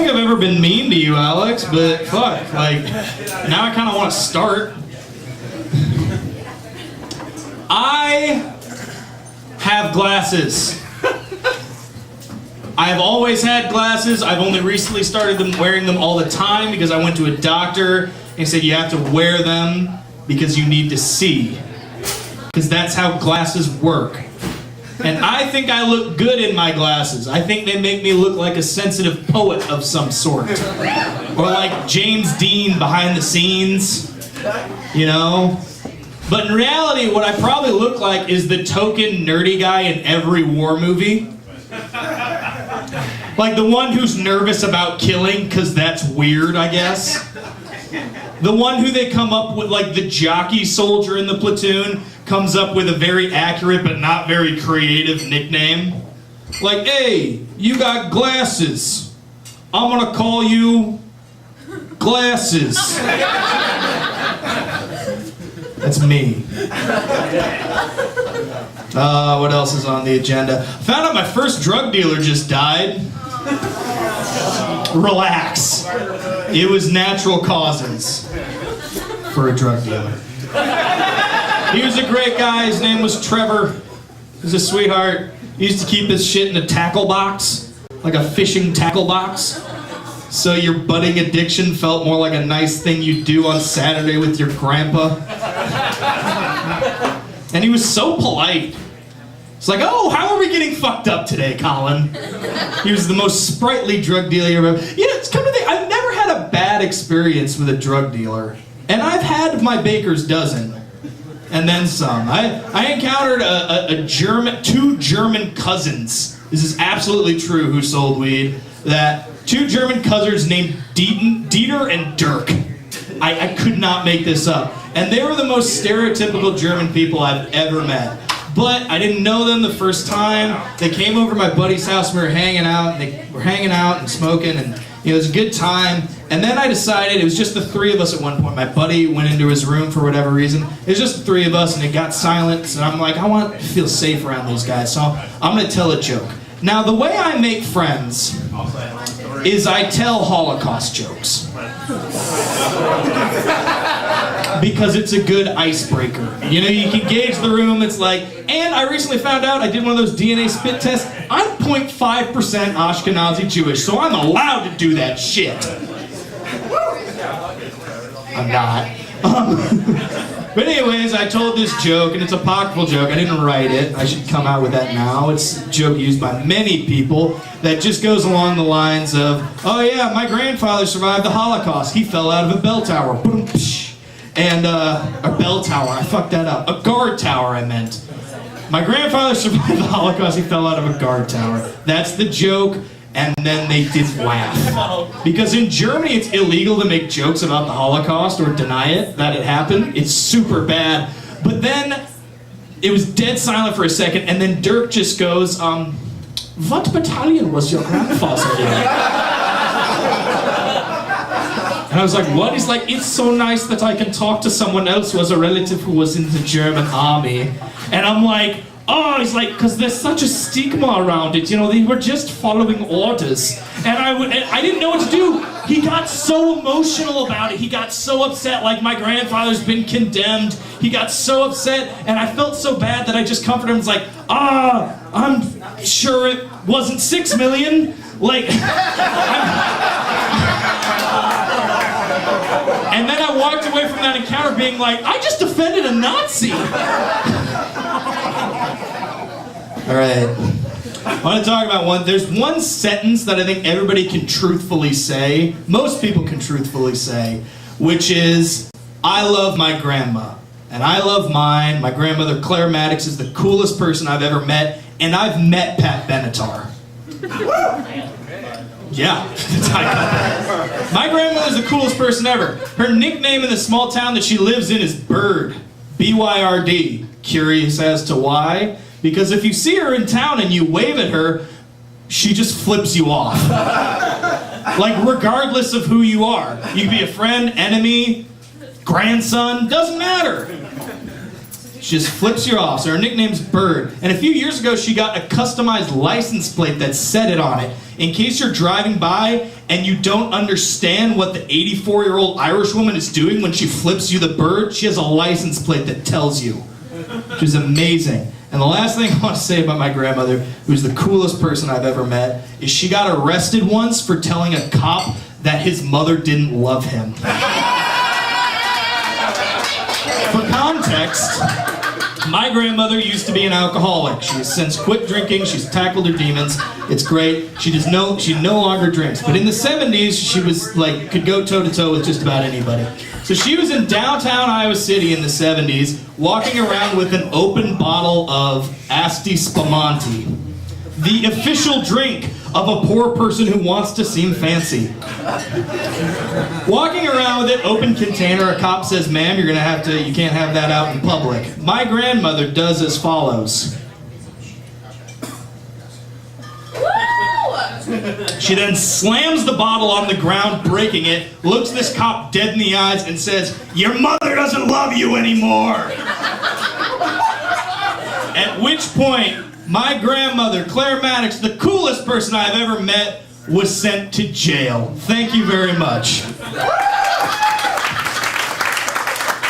think I've ever been mean to you, Alex, but fuck, like, now I kind of want to start. I have glasses. I've always had glasses. I've only recently started wearing them all the time because I went to a doctor and he said you have to wear them because you need to see. Because that's how glasses work. And I think I look good in my glasses. I think they make me look like a sensitive poet of some sort. Or like James Dean behind the scenes, you know? But in reality, what I probably look like is the token nerdy guy in every war movie. Like the one who's nervous about killing, because that's weird, I guess. The one who they come up with, like the jockey soldier in the platoon, comes up with a very accurate but not very creative nickname. Like, hey, you got glasses. I'm gonna call you Glasses. That's me. What else is on the agenda? Found out my first drug dealer just died. Relax. It was natural causes for a drug dealer. He was a great guy. His name was Trevor. He was a sweetheart. He used to keep his shit in a tackle box, like a fishing tackle box. So your budding addiction felt more like a nice thing you do on Saturday with your grandpa. And he was so polite. It's like, oh, how are we getting fucked up today, Colin? He was the most sprightly drug dealer you ever. You know, it's come to think, I've never had a bad experience with a drug dealer. And I've had my baker's dozen. And then some. I encountered two German cousins. This is absolutely true who sold weed. That two German cousins named Dieter and Dirk. I could not make this up. And they were the most stereotypical German people I've ever met. But I didn't know them the first time. They came over to my buddy's house, we were hanging out, and they were hanging out and smoking, and it was a good time. And then I decided, it was just the three of us at one point. My buddy went into his room for whatever reason. It was just the three of us, and it got silent, and I'm like, I want to feel safe around these guys, so I'm going to tell a joke. Now, the way I make friends is I tell Holocaust jokes. Because it's a good icebreaker. You know, you can gauge the room, it's like, and I recently found out, I did one of those DNA spit tests, I'm 0.5% Ashkenazi Jewish, so I'm allowed to do that shit. I'm not. But anyways, I told this joke, and it's a apocryphal joke. I didn't write it. I should come out with that now. It's a joke used by many people that just goes along the lines of, oh yeah, my grandfather survived the Holocaust. He fell out of a bell tower. Boom, psh. And, a bell tower, I fucked that up. A guard tower, I meant. My grandfather survived the Holocaust. He fell out of a guard tower. That's the joke. And then they did laugh. Because in Germany, it's illegal to make jokes about the Holocaust or deny it, that it happened. It's super bad. But then, it was dead silent for a second, and then Dirk just goes, what battalion was your grandfather in? And I was like, what? He's like, it's so nice that I can talk to someone else who has a relative who was in the German army. And I'm like, oh, he's like, because there's such a stigma around it, you know, they were just following orders. And I didn't know what to do. He got so emotional about it. He got so upset, like my grandfather's been condemned. He got so upset, and I felt so bad that I just comforted him. I was like, I'm sure it wasn't 6 million. Like, and then I walked away from that encounter being like, I just offended a Nazi. All right, I want to talk about there's one sentence that I think everybody can truthfully say, most people can truthfully say, which is, I love my grandma, and I love mine. My grandmother, Claire Mattox, is the coolest person I've ever met, and I've met Pat Benatar. Yeah, my grandmother's the coolest person ever. Her nickname in the small town that she lives in is Bird, B-Y-R-D. Curious as to why? Because if you see her in town and you wave at her, she just flips you off. Like, regardless of who you are. You can be a friend, enemy, grandson, doesn't matter. She just flips you off. So her nickname's Bird. And a few years ago, she got a customized license plate that said it on it. In case you're driving by and you don't understand what the 84-year-old Irish woman is doing when she flips you the bird, she has a license plate that tells you. Which is amazing. And the last thing I want to say about my grandmother, who's the coolest person I've ever met, is she got arrested once for telling a cop that his mother didn't love him. For context, my grandmother used to be an alcoholic. She has since quit drinking. She's tackled her demons. It's great. She no longer drinks. But in the 70s, she was like, could go toe to toe with just about anybody. So she was in downtown Iowa City in the 70s, walking around with an open bottle of Asti Spumante, the official drink of a poor person who wants to seem fancy. Walking around with it, open container, a cop says, "Ma'am, you can't have that out in public." My grandmother does as follows. She then slams the bottle on the ground, breaking it, looks this cop dead in the eyes and says, "Your mother doesn't love you anymore." At which point, my grandmother, Claire Mattox, the coolest person I've ever met, was sent to jail. Thank you very much.